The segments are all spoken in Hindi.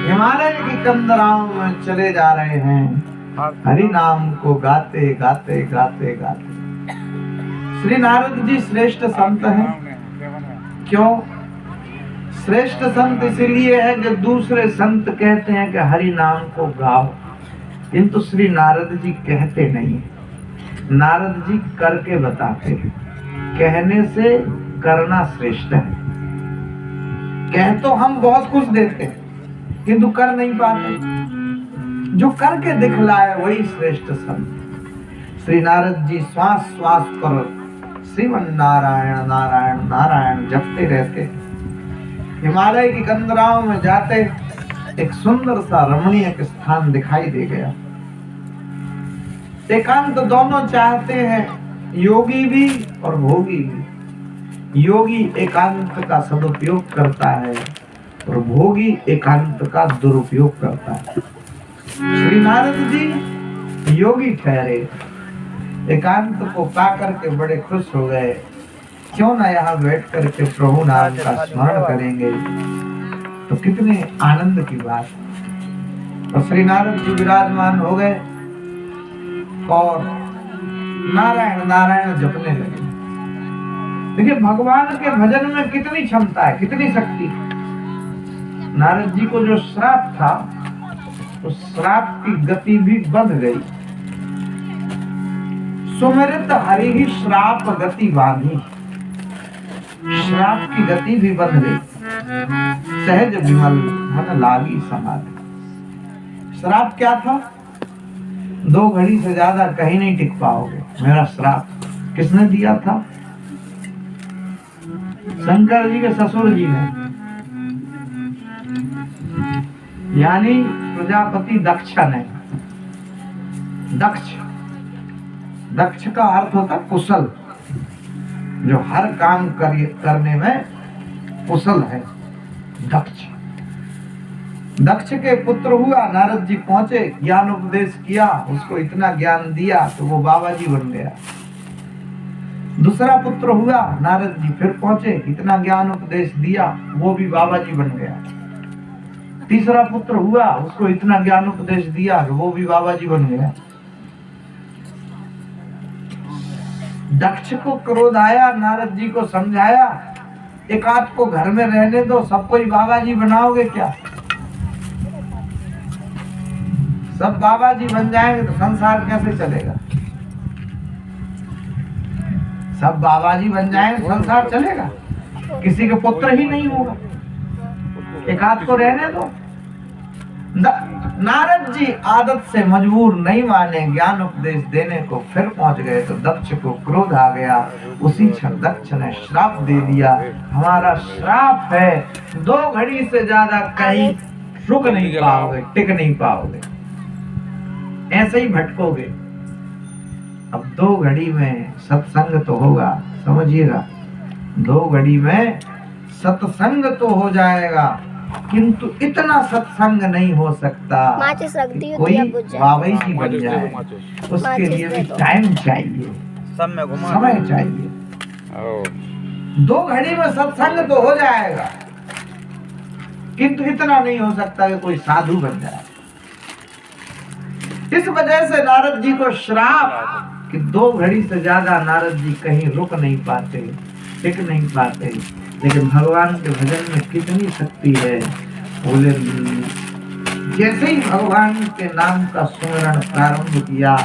हिमालय की कंदराओं में चले जा रहे हैं, हरि नाम को गाते गाते गाते गाते। श्री नारद जी श्रेष्ठ संत हैं। क्यों श्रेष्ठ संत? इसलिए है कि दूसरे संत कहते हैं कि हरि नाम को गाओ, किंतु श्री नारद जी कहते नहीं। नारद जी करके बताते हैं। कहने से करना श्रेष्ठ है। कह तो हम बहुत कुछ देते हैं, किंतु कर नहीं पाते। जो करके दिखलाए वही श्रेष्ठ संत। श्री नारद जी श्वास श्वास पर श्रीमन नारायण नारायण नारायण जपते रहते। हिमालय की कंदराओं में जाते एक सुंदर सा रमणीय स्थान दिखाई दे गया। एकांत दोनों चाहते हैं, योगी भी और भोगी भी। योगी एकांत का सदुपयोग करता है और भोगी एकांत का दुरुपयोग करता है। श्री नारद जी योगी ठहरे, एकांत को पाकर के बड़े खुश हो गए। क्यों ना यहाँ बैठ करके प्रभु नाम का स्मरण करेंगे, तो कितने आनंद की बात। तो श्री नारद जी विराजमान हो गए और नारायण नारायण जपने लगे। देखिए भगवान के भजन में कितनी क्षमता है, कितनी शक्ति। नारद जी को जो श्राप था, उस श्राप की गति भी बंध गई। सुमिरत हरि ही श्राप गति बांधी। श्राप की गति भी बंध गई। सहज विमल मन लागी समाधि। श्राप क्या था? 2 घड़ी से ज्यादा कहीं नहीं टिक पाओगे। मेरा श्राप किसने दिया था? शंकर जी के ससुर जी ने, यानी प्रजापति दक्ष ने। दक्ष का अर्थ होता कुशल, जो हर काम करने में कुशल है। दक्ष के पुत्र हुआ। नारद जी पहुंचे, ज्ञान उपदेश किया, उसको इतना ज्ञान दिया तो वो बाबा जी बन गया। दूसरा पुत्र हुआ, नारद जी फिर पहुंचे, इतना ज्ञान उपदेश दिया, वो भी बाबा जी बन गया। तीसरा पुत्र हुआ, उसको इतना ज्ञान उपदेश दिया, वो भी बाबा जी बन गया। दक्ष को क्रोध आया, नारद जी को समझाया, एक आध को घर में रहने दो, सबको ही बाबा जी बनाओगे क्या? सब बाबा जी बन जाएंगे तो संसार कैसे चलेगा? सब बाबा जी बन जाएंगे संसार चलेगा? किसी के पुत्र ही नहीं होगा। एक आध को रहने दो। नारद जी आदत से मजबूर नहीं माने ज्ञान उपदेश देने को, फिर पहुंच गए तो दक्ष को क्रोध आ गया। उसी क्षण दक्ष ने श्राप दे दिया। हमारा श्राप है, 2 घड़ी से ज्यादा कहीं रुक नहीं पाओगे, टिक नहीं पाओगे, ऐसे ही भटकोगे। अब 2 घड़ी में सत्संग तो होगा, समझिएगा। 2 घड़ी में सत्संग तो हो जाएगा, किंतु इतना सत्संग नहीं हो सकता कि कोई बाबा जी बन जाए। उसके लिए भी टाइम चाहिए, समय चाहिए। 2 घड़ी में सत्संग तो हो जाएगा, किंतु इतना नहीं हो सकता कि कोई साधु बन जाए। इस वजह से नारद जी को श्राप कि 2 घड़ी से ज्यादा नारद जी कहीं रुक नहीं पाते, टिक नहीं पाते। लेकिन भगवान के भजन में कितनी शक्ति है। बोले जैसे ही भगवान के नाम का सुमिरन प्रारंभ किया,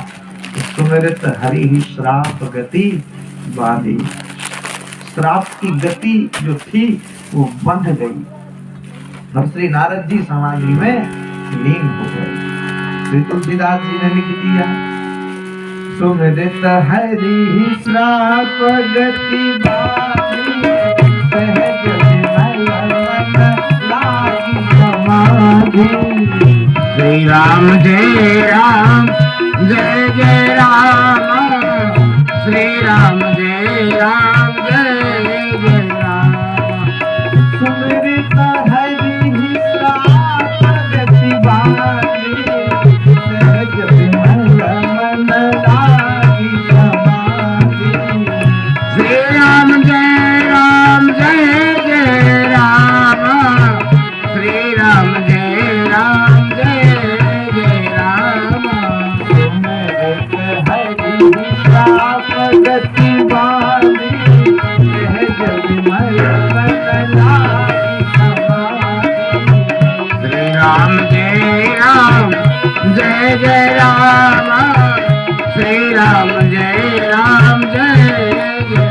सुमिरत हरि ही श्राप गति बांधी। श्राप की गति जो थी वो बंध गई और श्री नारद जी समाधि में लीन हो गए। श्री तुलसीदास जी ने लिख दिया, सुमिरत हरि ही श्राप गति बांधी, सहज विमल मन लागी समाधि। श्री राम जय राम जय जय राम, श्री राम जय राम जय जय राम। सुमिरत हरि ही श्राप गति बांधी, सहज विमल मन लागी समाधि। श्री राम जय जय राम, श्री राम जय जय जय राम श्री राम जय राम जय जय।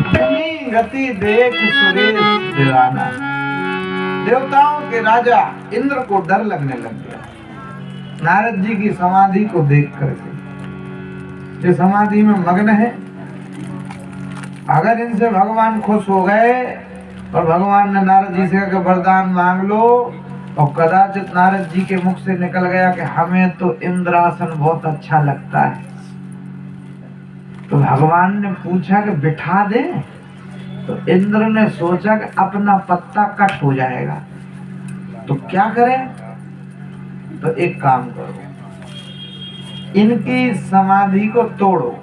धनी गति देख सुरेश दीवाना। देवताओं के राजा इंद्र को डर लगने लग गया नारद जी की समाधि को देख करके। जो समाधि में मग्न है, अगर इनसे भगवान खुश हो गए और भगवान ने नारद जी से कहा कि वरदान मांग लो, और कदाचित नारद जी के मुख से निकल गया कि हमें तो इंद्रासन बहुत अच्छा लगता है, तो भगवान ने पूछा कि बिठा दे, तो इंद्र ने सोचा कि अपना पत्ता कट हो जाएगा, तो क्या करें? तो एक काम करो, इनकी समाधि को तोड़ो,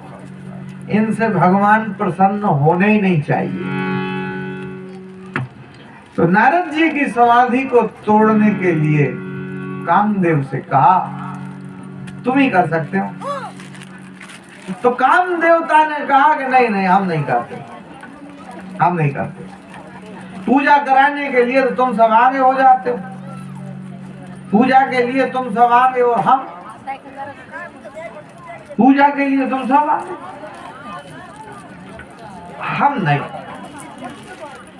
इनसे भगवान प्रसन्न होने ही नहीं चाहिए। तो नारद जी की समाधि को तोड़ने के लिए कामदेव से कहा तुम ही कर सकते हो। तो कामदेवता ने कहा कि नहीं नहीं, हम नहीं करते, हम नहीं करते। पूजा कराने के लिए तो तुम सब आगे हो जाते हो, पूजा के लिए तुम सब आगे, और हम पूजा के लिए तुम सब आगे, हम नहीं।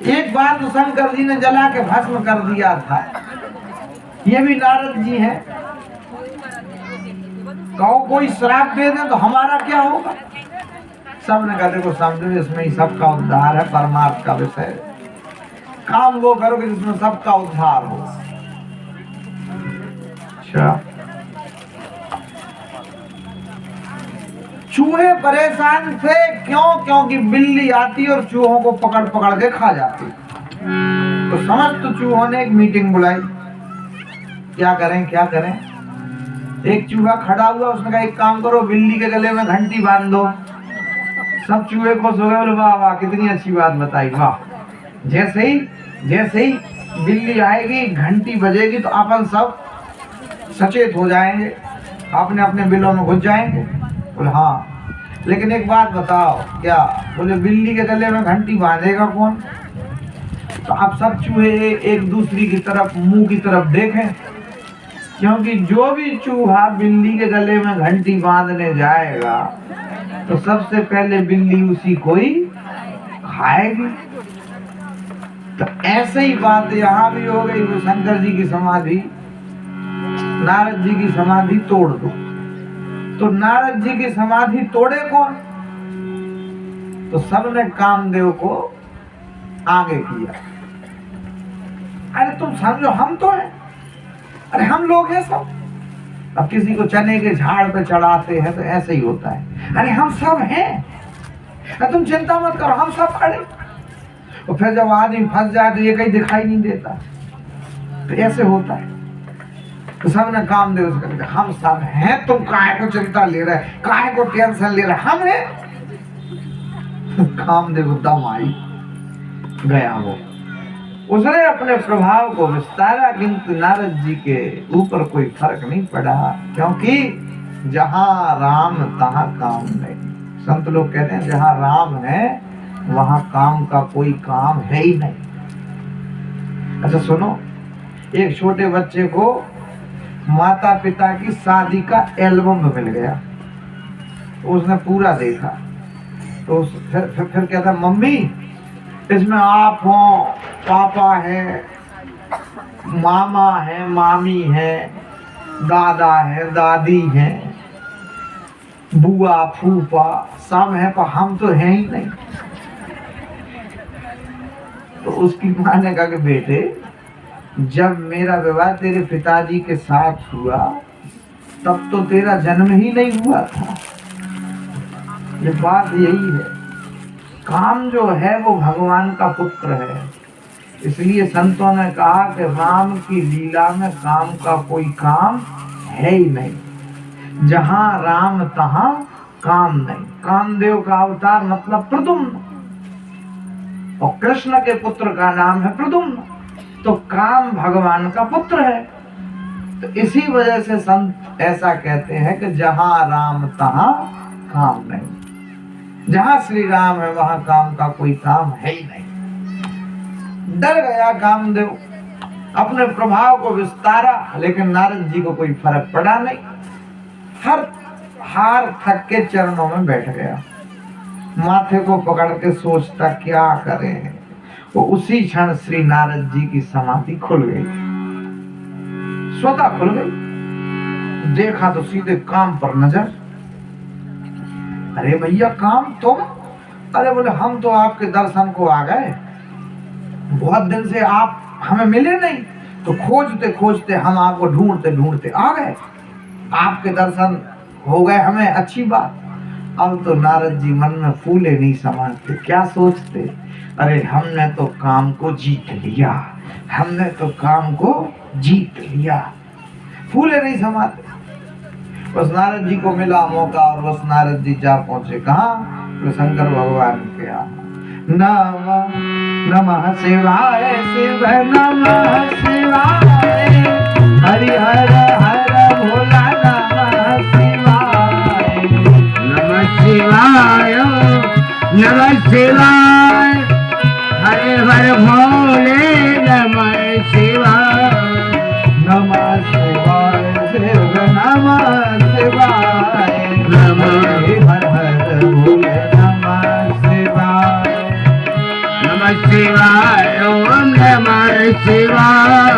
एक बार तो शंकर जी ने जला के भस्म कर दिया था, ये भी नारद जी हैं। कहो कोई श्राप दे दे तो हमारा क्या होगा? सबने कहा देखो समझो, इसमें ही सबका उद्धार है, परमार्थ का विषय। काम वो करोगे जिसमें सबका उद्धार हो। अच्छा, चूहे परेशान थे, क्यों? क्योंकि बिल्ली आती और चूहों को पकड़ पकड़ के खा जाती। तो समस्त चूहों ने एक मीटिंग बुलाई, क्या करें क्या करें। एक चूहा खड़ा हुआ, उसने कहा एक काम करो, बिल्ली के गले में घंटी बांध दो। सब चूहे को सो गए, बोले वाह वाह कितनी अच्छी बात बताई, वाह। जैसे ही बिल्ली आएगी, घंटी बजेगी, तो अपन सब सचेत हो जाएंगे, अपने अपने बिलों में घुस जाएंगे। बोले हाँ, लेकिन एक बात बताओ। क्या? बोले बिल्ली के गले में घंटी बांधेगा कौन? तो आप सब चूहे एक दूसरी की तरफ, मुंह की तरफ देखें, क्योंकि जो भी चूहा बिल्ली के गले में घंटी बांधने जाएगा तो सबसे पहले बिल्ली उसी को ही खाएगी। तो ऐसे ही बात यहाँ भी हो गई। वो शंकर जी की समाधि, नारद जी की समाधि तोड़ दो। तो नारद जी की समाधि तोड़े कौन? तो सबने कामदेव को आगे किया। अरे तुम समझो, हम तो हैं, अरे हम लोग हैं सब। अब किसी को चने के झाड़ पे चढ़ाते हैं तो ऐसे ही होता है, अरे हम सब हैं, अरे तुम चिंता मत करो, हम सब खड़े। और फिर जब आदमी फंस जाए तो ये कहीं दिखाई नहीं देता, तो ऐसे होता है। तो सबने कामदेव से कहा हम सब हैं, तुम काहे को चिंता ले रहे, काहे को टेंशन ले रहे, हम हैं। कामदेव दम आई गया वो, उसने अपने प्रभाव को विस्तारा, किंतु नारद जी के ऊपर कोई फर्क नहीं पड़ा, क्योंकि जहां राम तहां काम नहीं। संत लोग कहते हैं जहां राम है वहां काम का कोई काम है ही नहीं। अच्छा सुनो, एक छोटे बच्चे को माता पिता की शादी का एल्बम मिल गया, तो उसने पूरा देखा, तो फिर कहता मम्मी इसमें आप हो, पापा है, मामा है, मामी है, दादा है, दादी है, बुआ फूफा सब है, पर हम तो हैं ही नहीं। तो उसकी माँ ने कहा कि बेटे जब मेरा विवाह तेरे पिताजी के साथ हुआ तब तो तेरा जन्म ही नहीं हुआ था। ये बात यही है, काम जो है वो भगवान का पुत्र है। इसलिए संतों ने कहा कि राम की लीला में काम का कोई काम है ही नहीं। जहां राम तहां काम नहीं। कामदेव का अवतार मतलब प्रद्युम्न, और कृष्ण के पुत्र का नाम है प्रद्युम्न, तो काम भगवान का पुत्र है। तो इसी वजह से संत ऐसा कहते हैं कि जहां राम तहां काम नहीं। जहां श्री राम है वहां काम का कोई काम है ही नहीं। डर गया कामदेव, अपने प्रभाव को विस्तारा, लेकिन नारद जी को कोई फर्क पड़ा नहीं। हर हार थक के चरणों में बैठ गया, माथे को पकड़ के सोचता क्या करें। वो उसी क्षण श्री नारद जी की समाधि खुल गई, स्वतः खुल गई। देखा तो सीधे काम पर नजर। अरे भैया काम तुम? अरे बोले हम तो आपके दर्शन को आ गए, बहुत दिन से आप हमें मिले नहीं, तो खोजते खोजते हम आपको ढूंढते ढूंढते आ गए, आपके दर्शन हो गए हमें, अच्छी बात। अब तो नारद जी मन में फूले नहीं समाते, क्या सोचते, अरे हमने तो काम को जीत लिया, हमने तो काम को जीत लिया। फूले नहीं समाते। बस नारद जी को मिला मौका और बस नारद जी जा पहुंचे कहाँ? तो शंकर भगवान के यहाँ। नमः नमः शिवाय शिव नमः शिवाय, हरि हर हर भोला नमः शिवाय, नमः शिवाय नमः शिवाय, हरे हर भोले नमः शिवाय, नमः शिवाय शिव नमः शिवाय, नमः हर हर भोले नमः शिवाय, नमः शिवाय ओम नमः शिवाय,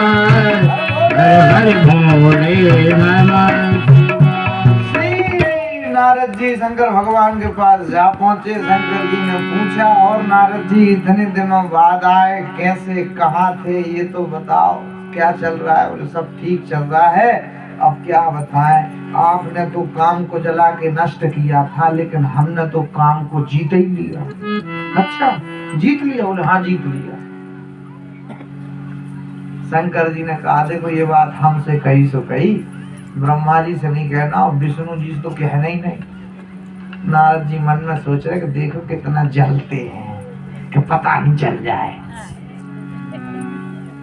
हरे हर भोले नमः। नारद जी शंकर भगवान के पास जा पहुंचे। शंकर जी ने पूछा, और नारद जी इतने दिनों बाद आए, कैसे कहाँ थे ये तो बताओ, क्या चल रहा है? बोले सब ठीक चल रहा है, अब क्या बताएं, आपने तो काम को जला के नष्ट किया था, लेकिन हमने तो काम को जीत ही लिया। अच्छा जीत लिया? बोले हाँ जीत लिया। शंकर जी ने कहा देखो ये बात हमसे कही सो कही, ब्रह्मा जी से नहीं कहना और विष्णु जी से तो कहना ही नहीं। नारद जी मन में सोच रहे कि देखो कितना जलते हैं कि पता नहीं चल जाए।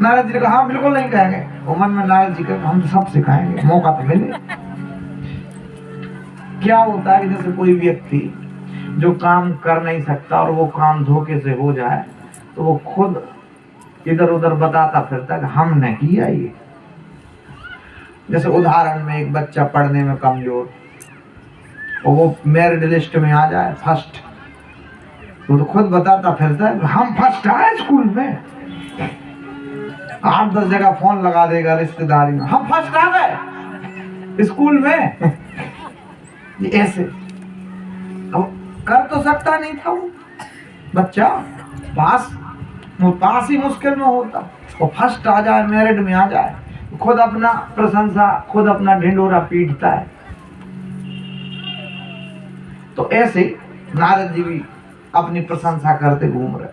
नारद जी ने कहा हाँ बिल्कुल नहीं कहेंगे। वो मन में नारद जी कहे हम तो सब सिखाएंगे, मौका तो मिले। क्या होता है कि जैसे कोई व्यक्ति जो काम कर नहीं सकता और वो काम धोखे से हो जाए तो वो खुद इधर उधर बताता फिरता है कि हमने किया ये। जैसे उदाहरण में एक बच्चा पढ़ने में कमजोर और वो मेरिट लिस्ट में आ जाए फर्स्ट, तो खुद बताता फिरता है हम फर्स्ट आए स्कूल में। 8-10 जगह फोन लगा देगा रिश्तेदारी में, हम फर्स्ट आ गए स्कूल में। ये ऐसे अब कर तो सकता नहीं था वो बच्चा, पास ही मुश्किल में होता, वो फर्स्ट आ जाए मेरिट में आ जाए, खुद अपना प्रशंसा, खुद अपना ढिंडोरा पीटता है। तो ऐसे नारद जी भी अपनी प्रशंसा करते घूम रहे,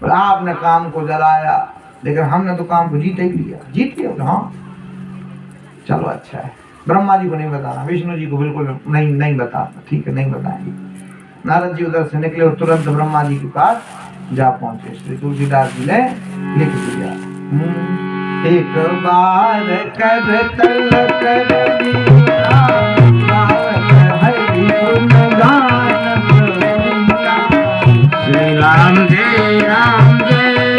और आपने काम को जलाया लेकिन हमने तो काम को जीत ही लिया। जीत लिया? हाँ चलो अच्छा है। ब्रह्मा जी को नहीं बताना, विष्णु जी को बिल्कुल नहीं बताना, ठीक है नहीं बताएंगे। नारद जी उधर से निकले और तुरंत ब्रह्मा जी के पास जा पहुंचे। श्री तुलसीदास जी ने लिख दिया, एक बार कर तल कर दीना, गावत हरि गुण गान प्रभुना। श्री राम जय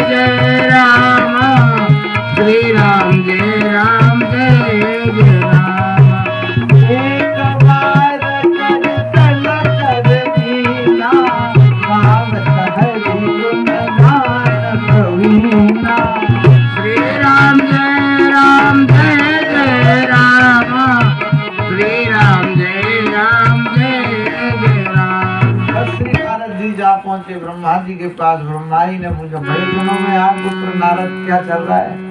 जय राम, श्री राम जय राम। एक बार कर तल कर दीना, गावत हरि गुण गान प्रभुना। श्री राम जय राम, श्री राम जय राम। बस श्री नारद जी जा पहुंचे ब्रह्मा जी के पास। ब्रह्मा जी ने पूछा बड़े दिनों में आप पुत्र नारद क्या चल रहा है?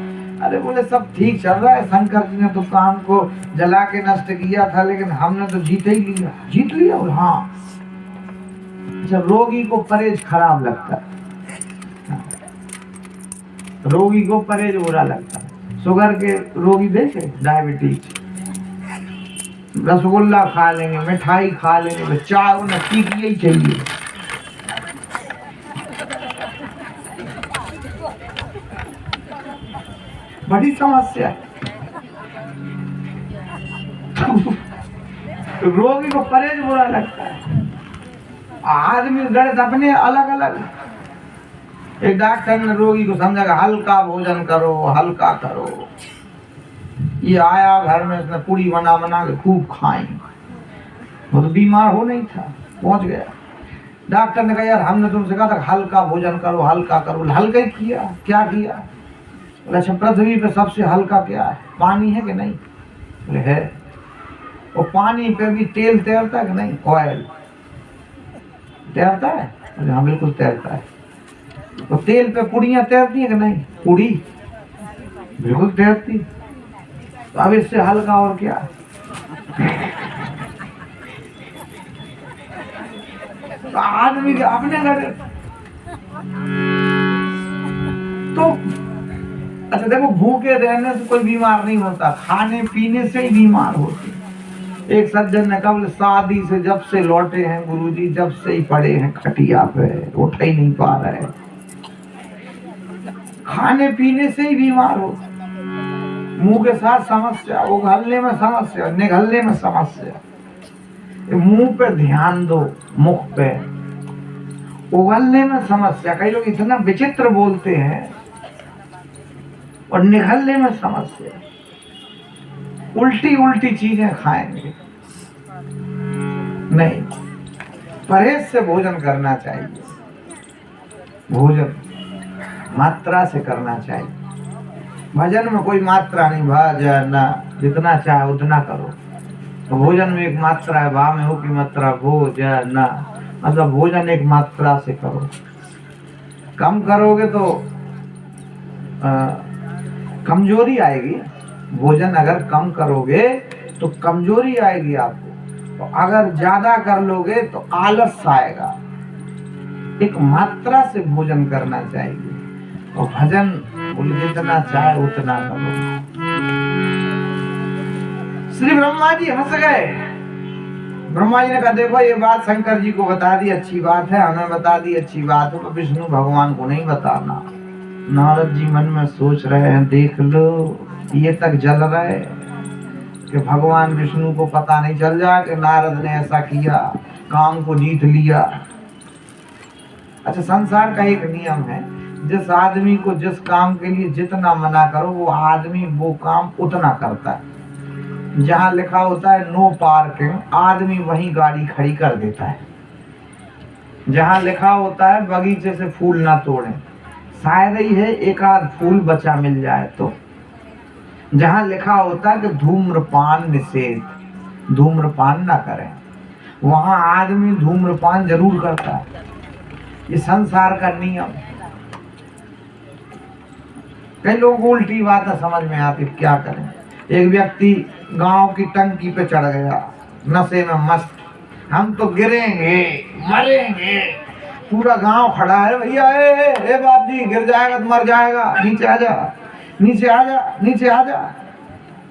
अरे बोले सब ठीक चल रहा है, शंकर जी ने तो काम को जला के नष्ट किया था, लेकिन हमने तो जीत ही लिया। जीत लिया? और हाँ। जब रोगी को परहेज खराब लगता है, रोगी को परहेज बुरा लगता है। शुगर के रोगी देखे, डायबिटीज, रसगुल्ला खा लेंगे, मिठाई खा लेंगे, चाय उन्हें टीकी ही चाहिए। बड़ी समस्या है। रोगी को परहेज बुरा लगता है। आदमी गणित अपने अलग अलग। एक डॉक्टर ने रोगी को समझा हल्का भोजन करो, हल्का करो। ये आया घर में, उसने पूरी बना बना के खूब खाई। वो तो बीमार हो नहीं था, पहुंच गया। डॉक्टर ने कहा यार हमने तुमसे कहा था हल्का भोजन करो, हल्का करो। हल्का ही किया। क्या किया? बोले अच्छा पृथ्वी पे सबसे हल्का क्या है? पानी है कि नहीं? बोले है। वो पानी पे भी तेल तैरता है कि नहीं? ऑयल तैरता है? बोले हाँ बिल्कुल तैरता है। तो तेल पे पुड़ियां तैरती है कि नहीं? पुड़ी बिल्कुल तैरती। तो अब इससे हल्का और क्या? तो आदमी के अपने घर तो अच्छा देखो, भूखे रहने से कोई बीमार नहीं होता, खाने पीने से ही बीमार होते। एक सज्जन ने कहा शादी से जब से लौटे हैं गुरुजी, जब से ही पड़े हैं खटिया पे, उठ ही नहीं पा रहे। खाने पीने से ही बीमार हो। मुंह के साथ समस्या, उगलने में समस्या, निगलने में समस्या। मुंह पे ध्यान दो, मुख पे। उगलने में समस्या, कई लोग इतना विचित्र बोलते हैं, और निगलने में समस्या। उल्टी उल्टी चीजें खाएंगे नहीं। परहेज से भोजन करना चाहिए। भोजन मात्रा से करना चाहिए। भजन में कोई मात्रा नहीं, भजन जितना चाहे उतना करो। तो भोजन में एक मात्रा है, भा में हो की मात्रा भोजन, मतलब भोजन एक मात्रा से करो। कम करोगे तो कमजोरी आएगी। भोजन अगर कम करोगे तो कमजोरी आएगी आपको, तो अगर ज्यादा कर लोगे तो आलस आएगा। एक मात्रा से भोजन करना चाहिए। और भजन जितना चाहे उतना करो। श्री ब्रह्मा जी हंस गए। ब्रह्मा जी ने कहा देखो ये बात शंकर जी को बता दी, अच्छी बात है, हमें बता दी, अच्छी बात है, तो विष्णु भगवान को नहीं बताना। नारद जी मन में सोच रहे हैं देख लो ये तक जल रहे कि भगवान विष्णु को पता नहीं चल जाए कि नारद ने ऐसा किया, काम को जीत लिया। अच्छा संसार का एक नियम है, जिस आदमी को जिस काम के लिए जितना मना करो वो आदमी वो काम उतना करता है। जहाँ लिखा होता है नो पार्किंग, आदमी वहीं गाड़ी खड़ी कर देता है। जहाँ लिखा होता है बगीचे से फूल ना तोड़ें, शायद ही है एक आध फूल बचा मिल जाए तो। जहाँ लिखा होता है कि धूम्रपान निषेध, धूम्रपान ना करें, वहाँ आदमी धूम्रपान जरूर करता है। ये संसार का नियम। कई लोगों को उल्टी बात समझ में आती, क्या करें। एक व्यक्ति गांव की टंकी पे चढ़ गया, नशे में मस्त, हम तो गिरेंगे मरेंगे। पूरा गांव खड़ा है, भैया ए बाप जी गिर जाएगा तो मर जाएगा, नीचे आ जा, नीचे आ जा, नीचे आ जा।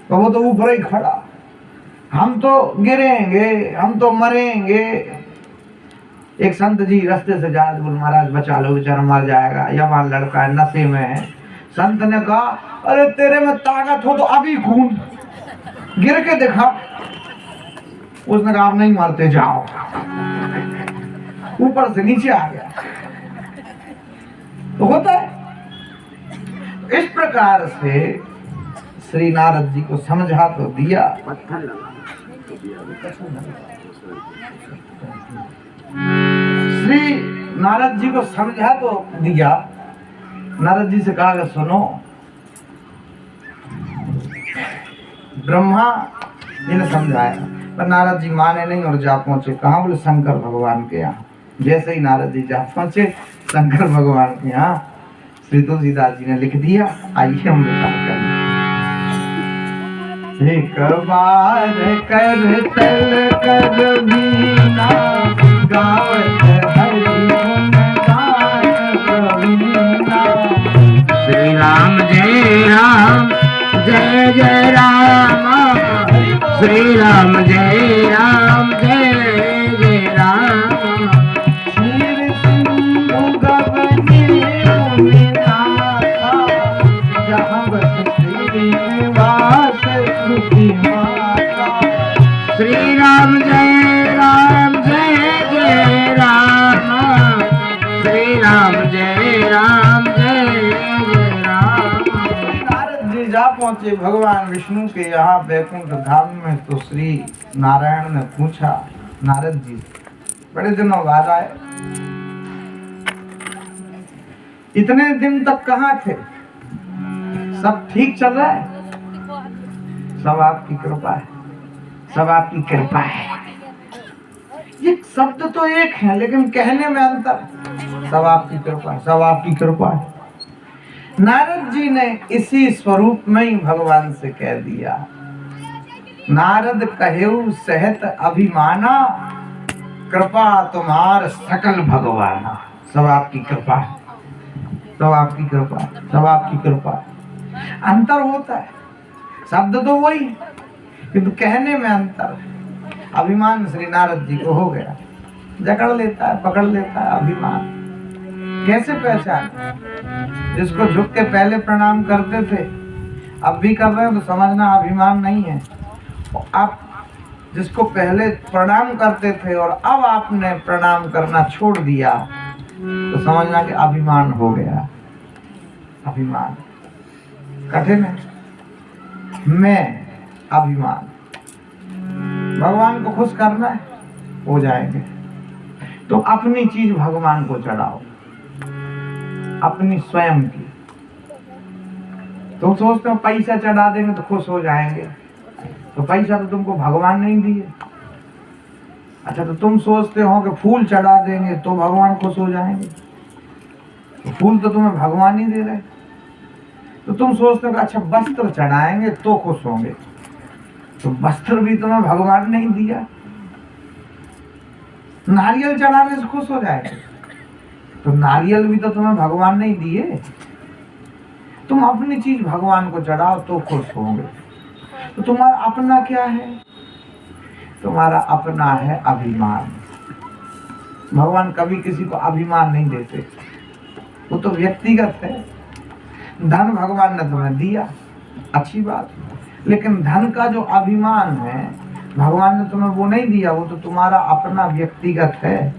तो वो तो ऊपर ही खड़ा, हम तो गिरेंगे, हम तो मरेंगे। एक संत जी रास्ते से जा रहे, बोले महाराज बचा लो बेचारा मर जाएगा, जवान लड़का है नशे में है। संत ने कहा अरे तेरे में ताकत हो तो अभी खून गिर के दिखा। उसने कहा आप नहीं मरते, जाओ। ऊपर से नीचे आ गया। तो होता है इस प्रकार से। श्री नारद जी को समझा तो दिया, श्री नारद जी को समझा तो दिया। नारद जी से कहा कि सुनो, ब्रह्मा जी ने समझाया, पर नारद जी माने नहीं और जा पहुंचे। कहाँ? बोले शंकर भगवान के यहाँ। जैसे ही नारद जी जा पहुंचे शंकर भगवान के यहाँ, श्री तुलसीदास जी ने लिख दिया। आइए हम विचार करें। एक बार कर तल कर बीना, गावत हरि गुण गान प्रवीणा। श्री राम जय राम, जय जय राम। श्री राम जय राम, जय जय राम। क्षीर सिंधु गगने मुनिनाथा, जहाँ बस श्रीनिवास सुखी माता। श्री राम जय राम, जय जय राम। श्री राम जय राम, जा पहुंचे भगवान विष्णु के यहाँ वैकुंठ धाम में, तो श्री नारायण ने पूछा नारद जी बड़े दिनों बाद आए, इतने दिन तक कहाँ थे? सब ठीक चल रहा है? सब आपकी कृपा है, सब आपकी कृपा है। ये शब्द तो एक है लेकिन कहने में अंतर। सब आपकी कृपा है, सब आपकी कृपा है। नारद जी ने इसी स्वरूप में ही भगवान से कह दिया, नारद कहेऊ सहत अभिमाना, कृपा तुम्हार सकल भगवाना। सब आपकी कृपा है, सब आपकी कृपा, सब आपकी कृपा। अंतर होता है, शब्द तो वही किंतु कहने में अंतर है। अभिमान श्री नारद जी को हो गया, जकड़ लेता है, पकड़ लेता है अभिमान। कैसे पहचान? जिसको झुक के पहले प्रणाम करते थे अब भी कर रहे हो तो समझना अभिमान नहीं है। आप जिसको पहले प्रणाम करते थे और अब आपने प्रणाम करना छोड़ दिया तो समझना कि अभिमान हो गया। अभिमान कठिन है। मैं अभिमान, भगवान को खुश करना है, हो जाएंगे। तो अपनी चीज भगवान को चढ़ाओ, अपनी स्वयं की। तुम सोचते हो पैसा चढ़ा देंगे तो खुश हो जाएंगे, तो पैसा तो तुमको भगवान नहीं दिए। अच्छा, तो तुम सोचते हो कि फूल चढ़ा देंगे तो भगवान खुश हो जाएंगे, तो फूल तो तुम्हें भगवान ही दे रहे। तो तुम सोचते हो कि अच्छा वस्त्र चढ़ाएंगे तो खुश होंगे, तो वस्त्र भी तुम्हें भगवान नहीं दिया। नारियल चढ़ाने से खुश हो जाएंगे, तो नारियल भी तो तुम्हें भगवान नहीं दिए। तुम अपनी चीज भगवान को चढ़ाओ तो खुश होंगे। तो तुम्हारा अपना क्या है? तुम्हारा अपना है अभिमान। भगवान कभी किसी को अभिमान नहीं देते, वो तो व्यक्तिगत है। धन भगवान ने तुम्हें दिया, अच्छी बात, लेकिन धन का जो अभिमान है भगवान ने तुम्हें वो नहीं दिया, वो तो तुम्हारा अपना व्यक्तिगत है।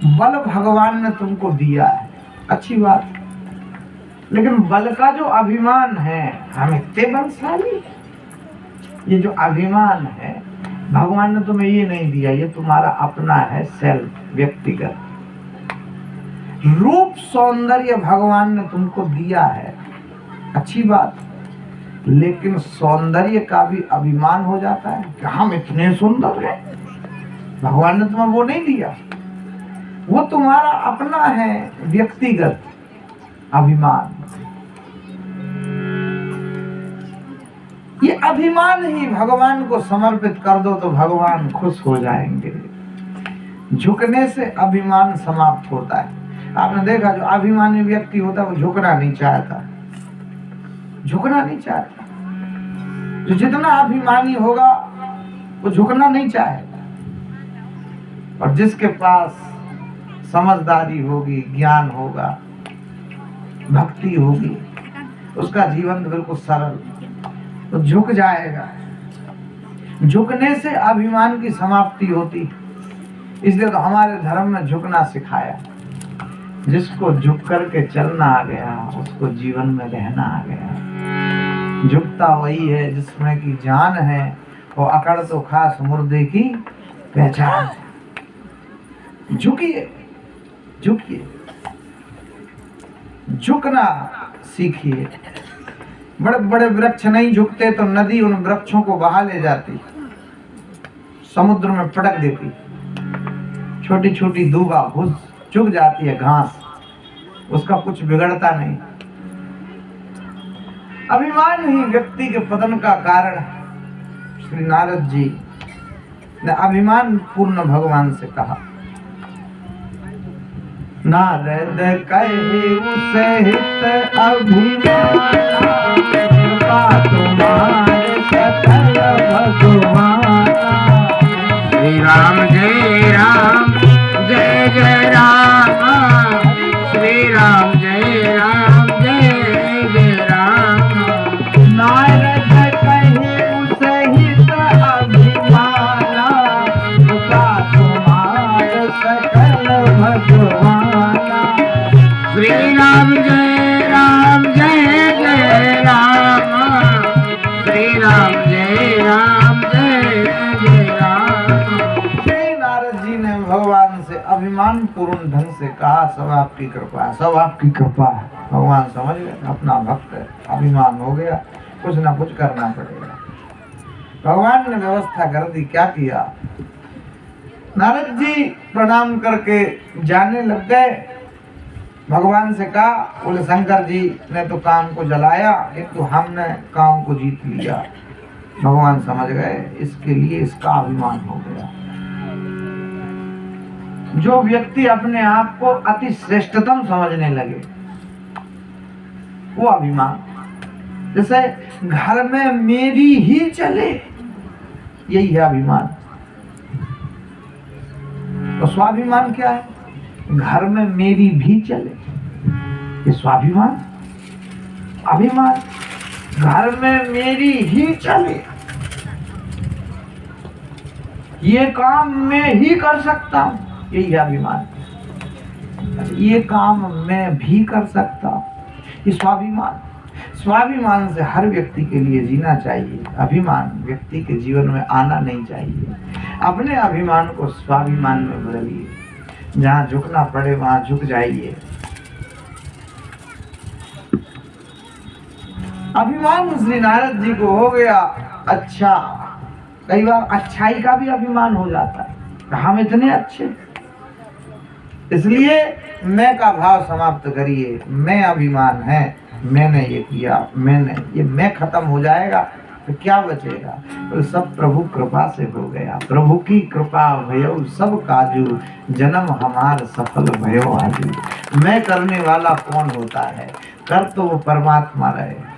बल भगवान ने तुमको दिया है, अच्छी बात, लेकिन बल का जो अभिमान है, हम इतने बलशाली, ये जो अभिमान है भगवान ने तुम्हें ये नहीं दिया, ये तुम्हारा अपना है, सेल्फ, व्यक्तिगत। रूप सौंदर्य भगवान ने तुमको दिया है, अच्छी बात, लेकिन सौंदर्य का भी अभिमान हो जाता है कि हम इतने सुंदर हैं। भगवान ने तुम्हें वो नहीं दिया, वो तुम्हारा अपना है, व्यक्तिगत अभिमान। ये अभिमान ही भगवान को समर्पित कर दो तो भगवान खुश हो जाएंगे। झुकने से अभिमान समाप्त होता है। आपने देखा जो अभिमानी व्यक्ति होता है वो झुकना नहीं चाहता, झुकना नहीं चाहता। जो जितना अभिमानी होगा वो झुकना नहीं चाहेगा, और जिसके पास समझदारी होगी, ज्ञान होगा, भक्ति होगी, उसका जीवन बिल्कुल सरल, तो झुक जाएगा। झुकने से अभिमान की समाप्ति होती, इसलिए तो हमारे धर्म में झुकना सिखाया। जिसको झुक करके चलना आ गया उसको जीवन में रहना आ गया। झुकता वही है जिसमें की जान है, वो अकड़ तो खास मुर्दे की पहचान है। झुकिए, झुकिए, झुकना सीखिए। बड़े बड़े वृक्ष नहीं झुकते तो नदी उन वृक्षों को बहा ले जाती, समुद्र में पटक देती। छोटी छोटी दूबा घुस झुक जाती है, घास, उसका कुछ बिगड़ता नहीं। अभिमान ही व्यक्ति के पतन का कारण है। श्री नारद जी ने अभिमान पूर्ण भगवान से कहा, नारद कहे सहित अभिमान, तुम्हारे सकल भगवान। श्री राम जय राम, जय जय राम, श्री राम जय राम, जय जय राम। नारद कहे सहित अभिमान, तुम्हारे सकल भगवान। श्री राम जय राम, जय जय राम, कहा सब आपकी कृपा है, सब आपकी कृपा है। भगवान समझ गए अपना भक्त है, अभिमान हो गया, कुछ ना कुछ करना पड़ेगा। भगवान ने व्यवस्था कर दी। क्या किया? नारद जी प्रणाम करके जाने लग गए। भगवान से कहा, बोले शंकर जी ने तो काम को जलाया, किंतु हमने काम को जीत लिया। भगवान समझ गए इसके लिए इसका अभिमान हो गया। जो व्यक्ति अपने आप को अति श्रेष्ठतम समझने लगे वो अभिमान। जैसे घर में मेरी ही चले, यही है अभिमान। तो स्वाभिमान क्या है? घर में मेरी भी चले, ये स्वाभिमान। अभिमान घर में मेरी ही चले, ये काम मैं ही कर सकता हूं, यही है अभिमान। ये काम मैं भी कर सकता हूं, ये स्वाभिमान। स्वाभिमान से हर व्यक्ति के लिए जीना चाहिए। अभिमान व्यक्ति के जीवन में आना नहीं चाहिए। अपने अभिमान को स्वाभिमान में बदलिए। जहाँ झुकना पड़े वहां झुक जाइए। अभिमान श्री नारद जी को हो गया। अच्छा, कई बार अच्छाई का भी अभिमान हो जाता है, हम इतने अच्छे, इसलिए मैं का भाव समाप्त करिए। मैं अभिमान है, मैंने ये किया, मैंने ये, मैं खत्म हो जाएगा तो क्या बचेगा? तो सब प्रभु कृपा से हो गया। प्रभु की कृपा भयो सब काजू, जन्म हमार सफल भयो आजू। मैं करने वाला कौन होता है? कर तो वो परमात्मा रहे।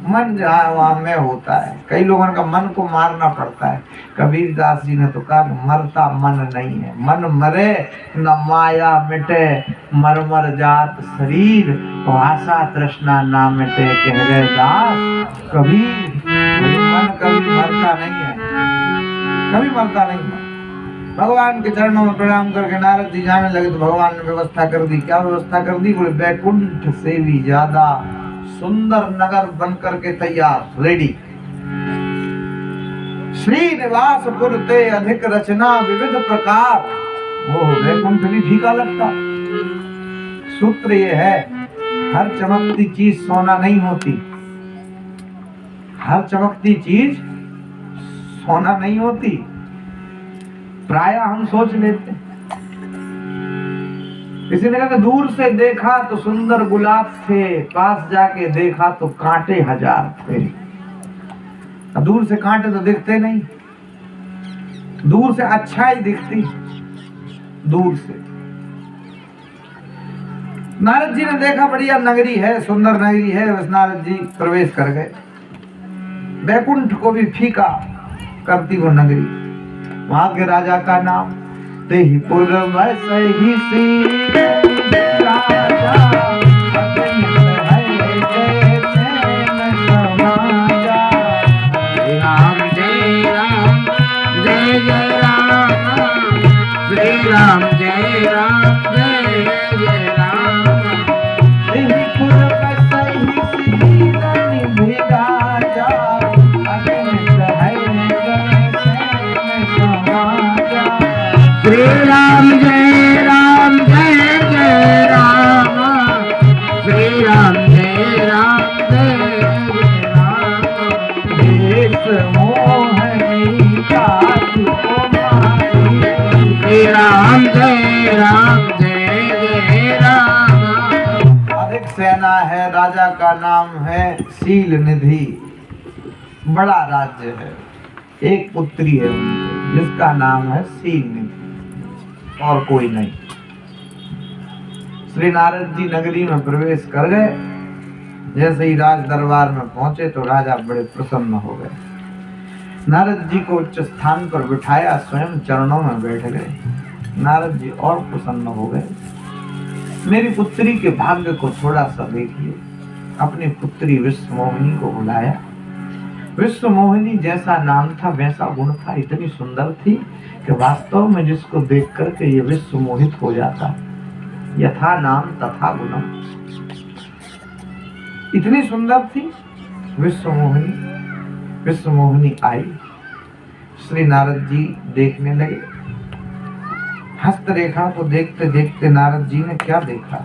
मन जहाँ वहाँ में होता है। कई लोगों का मन को मारना पड़ता है। कबीर दास जी ने तो कहा मरता मन नहीं है, मन मरे न माया मिटे, मर मर जात शरीर, आशा तृष्णा ना मिटे, कह गए दास कबीर। मन कभी मरता नहीं है, कभी मरता नहीं है। भगवान के चरणों में प्रणाम करके नारद जी जाने लगे तो भगवान ने व्यवस्था कर दी। क्या व्यवस्था कर दी? बोले बैकुंठ से भी ज्यादा सुंदर नगर बनकर के तैयार, रेडी। श्रीनिवासपुर ते अधिक रचना विविध प्रकार। वो वैकुंठ भी फीका लगता। सूत्र ये है, हर चमकती चीज सोना नहीं होती। हर चमकती चीज सोना नहीं होती। प्राय हम सोच लेते, किसी ने कहा दूर से देखा तो सुंदर गुलाब थे, पास जाके देखा तो कांटे हजार थे। दूर से कांटे तो दिखते नहीं, दूर से अच्छाई दिखती, दूर से। नारद जी ने देखा बढ़िया नगरी है, सुंदर नगरी है, बस नारद जी प्रवेश कर गए। बैकुंठ को भी फीका करती वो नगरी। वहां के राजा का नाम तेहीपुर वसहि सी राजा, राम जय राम जय जय राम, श्री राम जय राम जय जय राम। तेहीपुर वसहि सी निधि राजा, श्री राम जय राम जय जय राम, श्री राम जय राम जय जय राम। देश मोहनी कासु कुमारी, श्री राम जय राम जय जय राम। अधिक सेना है, राजा का नाम है शील निधि। बड़ा राज्य है, एक पुत्री है उनके जिसका नाम है शील निधि, और कोई नहीं। श्री नारद जी नगरी में प्रवेश कर गए। जैसे ही राज दरबार में पहुंचे तो राजा बड़े प्रसन्न हो गए। नारद जी को उच्च स्थान पर बिठाया, स्वयं चरणों में बैठ गए। नारद जी और प्रसन्न हो गए। मेरी पुत्री के भाग्य को थोड़ा सा देखिए। अपनी पुत्री विश्व मोहिनी को बुलाया। विश्व मोहिनी जैसा नाम था वैसा गुण था, इतनी सुंदर थी कि वास्तव में जिसको देख करके ये विश्व मोहित हो जाता। यथा नाम तथा गुणम, इतनी सुंदर थी विश्व मोहिनी। विश्व मोहिनी आई, श्री नारद जी देखने लगे। हस्तरेखा को देखते देखते नारद जी ने क्या देखा,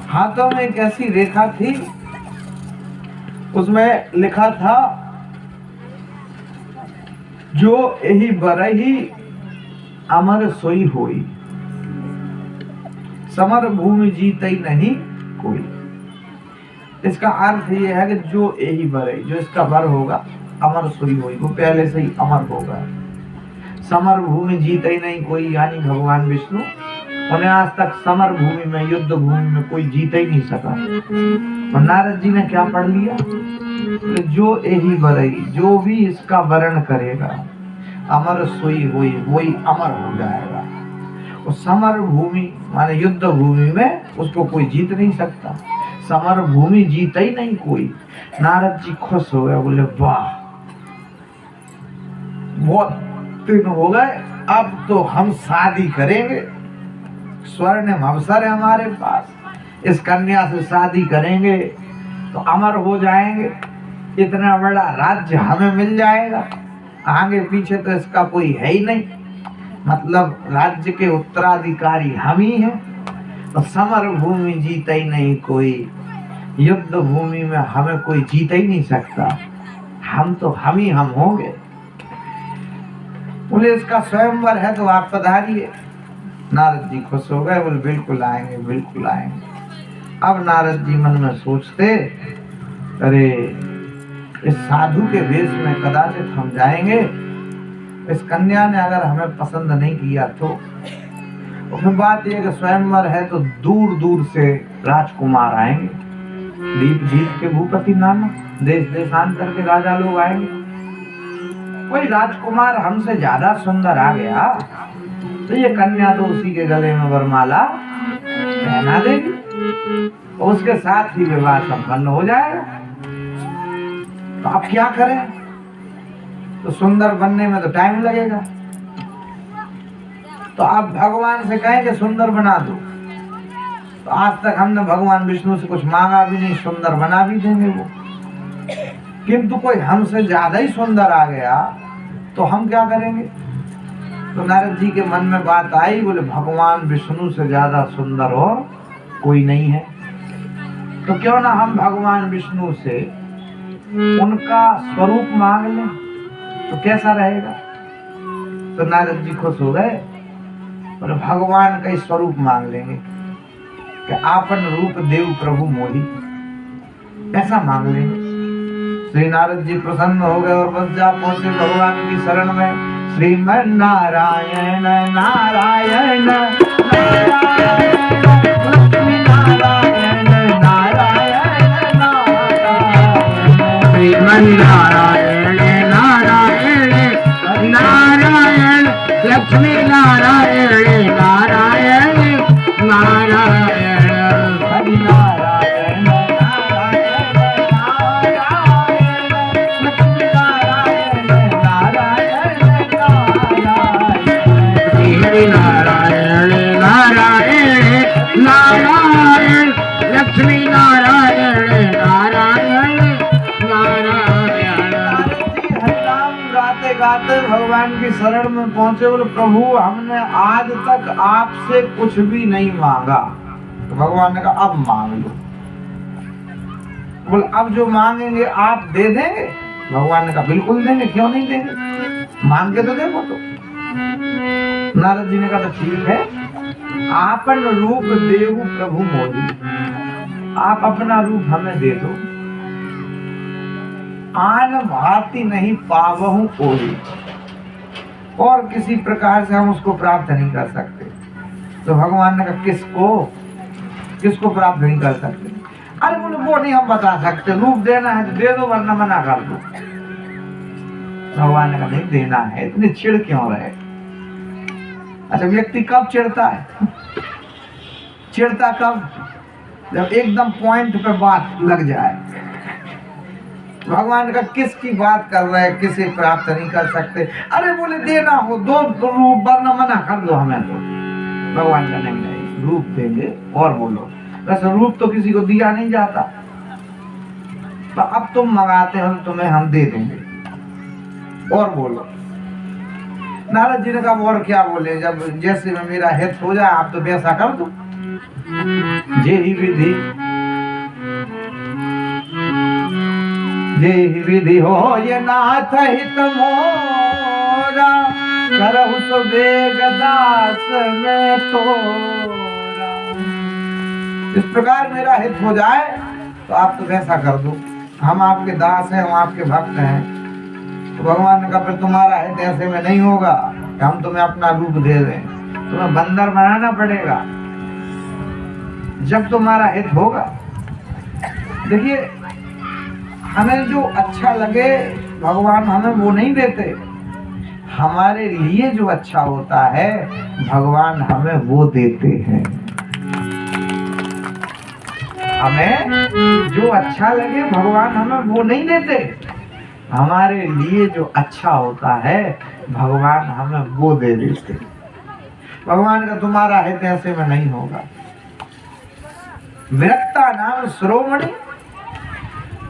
हाथों में एक ऐसी रेखा थी, उसमें लिखा था जो यही बरही अमर सोई होई, समर भूमि जीतई नहीं कोई। इसका अर्थ यह है कि जो यही बरही, जो इसका बर होगा अमर सोई होई, वो पहले से ही अमर होगा। समर भूमि जीतई नहीं कोई, यानी भगवान विष्णु, उन्हें आज तक समर भूमि में, युद्ध भूमि में कोई जीत ही नहीं सका। और नारद जी ने क्या पढ़ लिया, जो यही बरई, जो भी इसका वर्ण करेगा अमर सोई होई, वही अमर हो जाएगा। और समर भूमि माने युद्ध भूमि में उसको कोई जीत नहीं सकता, समर भूमि जीत ही नहीं कोई। नारद जी खुश हो गए, बोले वाह, बहुत दिन हो गए, अब तो हम शादी करेंगे, स्वर्णिम अवसर है हमारे पास, इस कन्या से शादी करेंगे तो अमर हो जाएंगे, इतना बड़ा राज्य हमें मिल जाएगा, आगे पीछे तो इसका कोई है ही नहीं, मतलब राज्य के उत्तराधिकारी हम ही हैं। तो समर भूमि जीत ही नहीं कोई, युद्ध भूमि में हमें कोई जीत ही नहीं सकता, हम तो हम ही हम होंगे। बोले इसका स्वयंवर है तो आप पधारिए। नारद जी खुश हो गए, बोले बिल्कुल आएंगे, बिल्कुल आएंगे। अब नारद जी मन में सोचते, अरे इस साधु के वेश में कदाचित हम जाएंगे, इस कन्या ने अगर हमें पसंद नहीं किया तो फिर बात यह कि स्वयंवर है तो दूर दूर से राजकुमार आएंगे, दीप दीप के भूपति नाना, देश देशांतर के राजा लोग आएंगे। कोई राजकुमार हमसे ज्यादा सुंदर आ गया तो ये कन्या तो उसी के गले में वरमाला पहना देगी, और उसके साथ ही विवाह संपन्न हो जाएगा। तो आप क्या करें, तो सुंदर बनने में तो टाइम लगेगा, तो आप भगवान से कहें कि सुंदर बना दो। तो आज तक हमने भगवान विष्णु से कुछ मांगा भी नहीं, सुंदर बना भी देंगे वो। किंतु कोई हमसे ज्यादा ही सुंदर आ गया तो हम क्या करेंगे। तो नारद जी के मन में बात आई, बोले भगवान विष्णु से ज्यादा सुंदर और कोई नहीं है, तो क्यों ना हम भगवान विष्णु से उनका स्वरूप मांग लें, तो कैसा रहेगा। तो नारद जी खुश हो गए, बोले भगवान का ही स्वरूप मांग लेंगे कि आपन रूप देव प्रभु मोहि, ऐसा मांग लेंगे। श्री नारद जी प्रसन्न हो गए और बस जा पहुंचे भगवान की शरण में। श्रीमन नारायण नारायण नारायण लक्ष्मी नारायण नारायण नारायण, श्रीमन नारायण नारायण नारायण लक्ष्मी नारायण नारायण नारायण, हरि नारायण नारायण नारायण लक्ष्मी नारायण नारायण नारायण, श्री नारायण नारायण नारायण लक्ष्मी नारायण नारायण नारायण। हरिनाम गाते गाते भगवान की शरण में पहुंचे। बोले प्रभु हमने आज तक आपसे कुछ भी नहीं मांगा। तो भगवान ने कहा अब मांग लो। बोले अब जो मांगेंगे आप दे देंगे। भगवान ने कहा बिल्कुल देंगे, क्यों नहीं देंगे, मांग के तो देखो। तो नारद जी ने कहा तो ठीक है, आपन रूप देहु प्रभु मोहि, आप अपना रूप हमें दे दो। आन भांति नहीं पावहु कोई, और किसी प्रकार से हम उसको प्राप्त नहीं कर सकते। तो भगवान ने कहा किसको प्राप्त नहीं कर सकते। अरे बोले वो नहीं हम बता सकते, रूप देना है तो दे दो वरना मना कर दो। भगवान ने कहा नहीं देना है, इतने चिढ़ क्यों रहे। अच्छा व्यक्ति कब चिढ़ता है, चिढ़ता कब, जब एकदम पॉइंट पे बात लग जाए। भगवान का किसकी बात कर रहे हैं, किसे प्राप्त नहीं कर सकते। अरे बोले देना हो दो रूप वरना मना कर दो हमें। तो भगवान का नहीं रूप देंगे और बोलो। वैसे रूप तो किसी को दिया नहीं जाता, तो अब तुम मंगाते हो तुम्हें हम दे देंगे और बोलो। नारद जी ने कहा और क्या बोले, जब जैसे में मेरा हित हो जाए आप तो वैसा कर दो। जे ही विधि हो ये नाथ हित मोरा, करहु सो बेग दास में तोरा। इस प्रकार मेरा हित हो जाए तो आप तो वैसा कर दो, हम आपके दास हैं, हम आपके भक्त हैं। तो भगवान ने कहा फिर तुम्हारा हित ऐसे में नहीं होगा कि हम तुम्हें अपना रूप दे दें, तुम्हें बंदर बनाना पड़ेगा जब तुम्हारा हित होगा। देखिए हमें जो अच्छा लगे भगवान हमें वो नहीं देते, हमारे लिए जो अच्छा होता है भगवान हमें वो देते हैं। हमें जो अच्छा लगे भगवान हमें वो नहीं देते, हमारे लिए जो अच्छा होता है भगवान हमें वो दे देते। भगवान का तुम्हारा हित ऐसे में नहीं होगा। विरक्ता नाम शिरोमणि,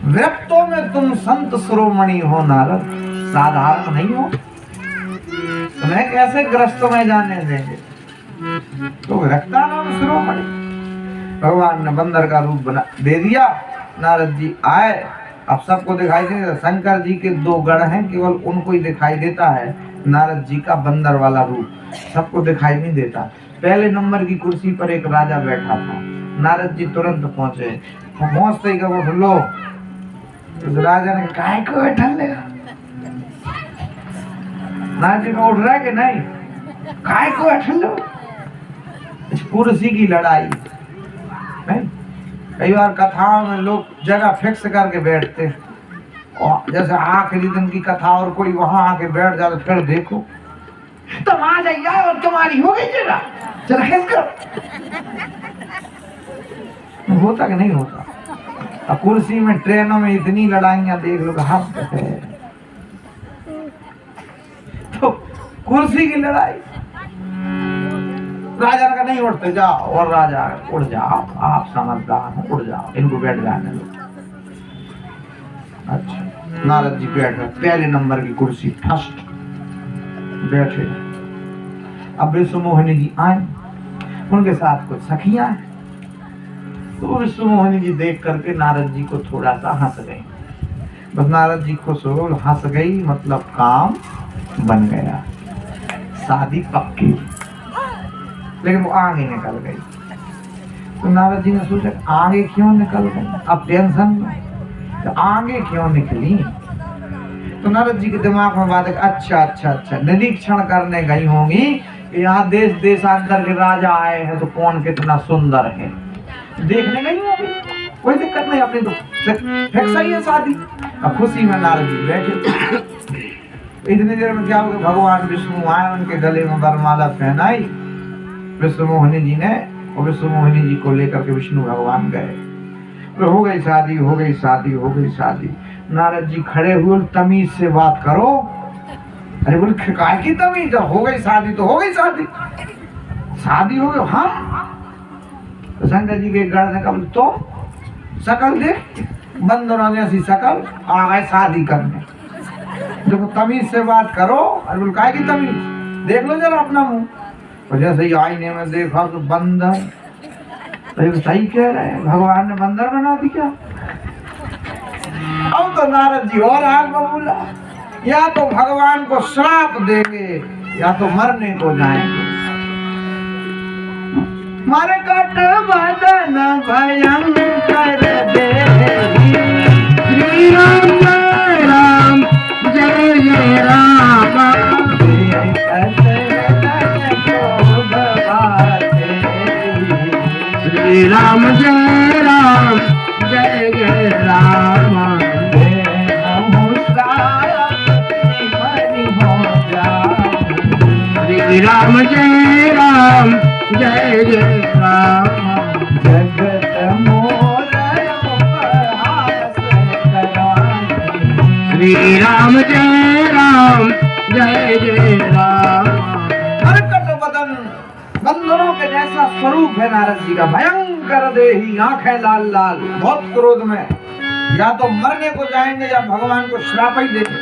विरक्तों में तुम संत शिरोमणि हो नारद, साधारण नहीं हो, तुम्हें कैसे ग्रस्त में जाने देंगे। तो विरक्ता नाम शिरोमणि। भगवान ने बंदर का रूप बना दे दिया, नारद जी आए, अब सबको दिखाई दे। शंकर जी के दो गण हैं, केवल उनको ही दिखाई देता है नारद जी का बंदर वाला रूप, सबको दिखाई नहीं देता। पहले नंबर की कुर्सी पर एक राजा बैठा था, नारद जी तुरंत पहुंचे, पहुंचते ही कहा लो। तो राजा ने काय को बैठा लेगा, नारद जी को उठ रहा है कि नहीं, काय को बैठा लो। कुर्सी की लड़ाई नहीं, कई बार कथाओं में लोग जगह फिक्स करके बैठते, और जैसे आखिरी दिन की कथा और कोई वहां आके बैठ जाए, फिर देखो तुम आ जाइए और तुम्हारी हो गई जगह, चला खिस करो। होता कि नहीं होता। अब कुर्सी में ट्रेनों में इतनी लड़ाइयां देख लो, हद है। तो कुर्सी की लड़ाई, राजा का नहीं उठते जाओ, और राजा उड़ जाओ, आप समझदार हो, उड़ जाओ, इनको बैठ जाने लो। अच्छा नारद जी बैठ गए, पहले नंबर की कुर्सी फर्स्ट बैठे। अब विश्व मोहिनी जी आए, उनके साथ कुछ सखियां हैं। तो विश्व मोहिनी जी देख करके नारद जी को थोड़ा सा हंस गई। बस नारद जी खुश हो, हंस गई मतलब काम बन गया, शादी पक्की। लेकिन वो आगे निकल गई। तो नारद जी ने सोचा आगे क्यों निकल गई, अब टेंशन में, तो आगे क्यों निकली। तो नारद जी के दिमाग में बात है, अच्छा अच्छा अच्छा, निरीक्षण करने गई होंगी कि यहाँ देश देशांतर के राजा आए हैं तो कौन कितना सुंदर है, देखने गई होंगी, कोई दिक्कत नहीं, अपनी तो फिक्स ही है शादी। अब खुशी में नारद जी बैठे। इतनी देर में क्या हो गया, भगवान विष्णु आए, उनके गले में वरमाला पहनाई विश्व मोहिनी जी ने, और विश्व मोहिनी जी को लेकर के विष्णु भगवान गए। तो हो गई शादी, हो गई शादी, हो गई शादी। नारद जी खड़े हुए, तमीज से बात करो। अरे बोले काय की तमीज, हो गई शादी तो हो गई शादी, शादी हो गई। हम तो शंकर जी के गढ़ ने कहा तो शकल देख, बंदरों जैसी शकल, आ गए शादी करने। देखो तमीज से बात करो। अरे बोले काय की तमीज, देख लो जरा अपना मुंह। और जैसे ही आईने में देखा तो बंदर। तो सही कह रहे हैं, भगवान ने बंदर बना दिया। अब तो नारद जी और आग बबूला, या तो भगवान को श्राप देंगे या तो मरने को जाएंगे। मरकट बदन भयंकर देहि, श्री राम राम जय जय राम। श्री राम जय राम जय जय राम। श्री राम जय राम जय जय राम। जगत मोर उपहास कराई। श्री राम जय राम जय जय राम। मरकट बदन, बंदरों के जैसा स्वरूप है नारद जी का, भयंकर देही, आंखें लाल लाल, बहुत क्रोध में, या तो मरने को जाएंगे या भगवान को श्राप ही देंगे।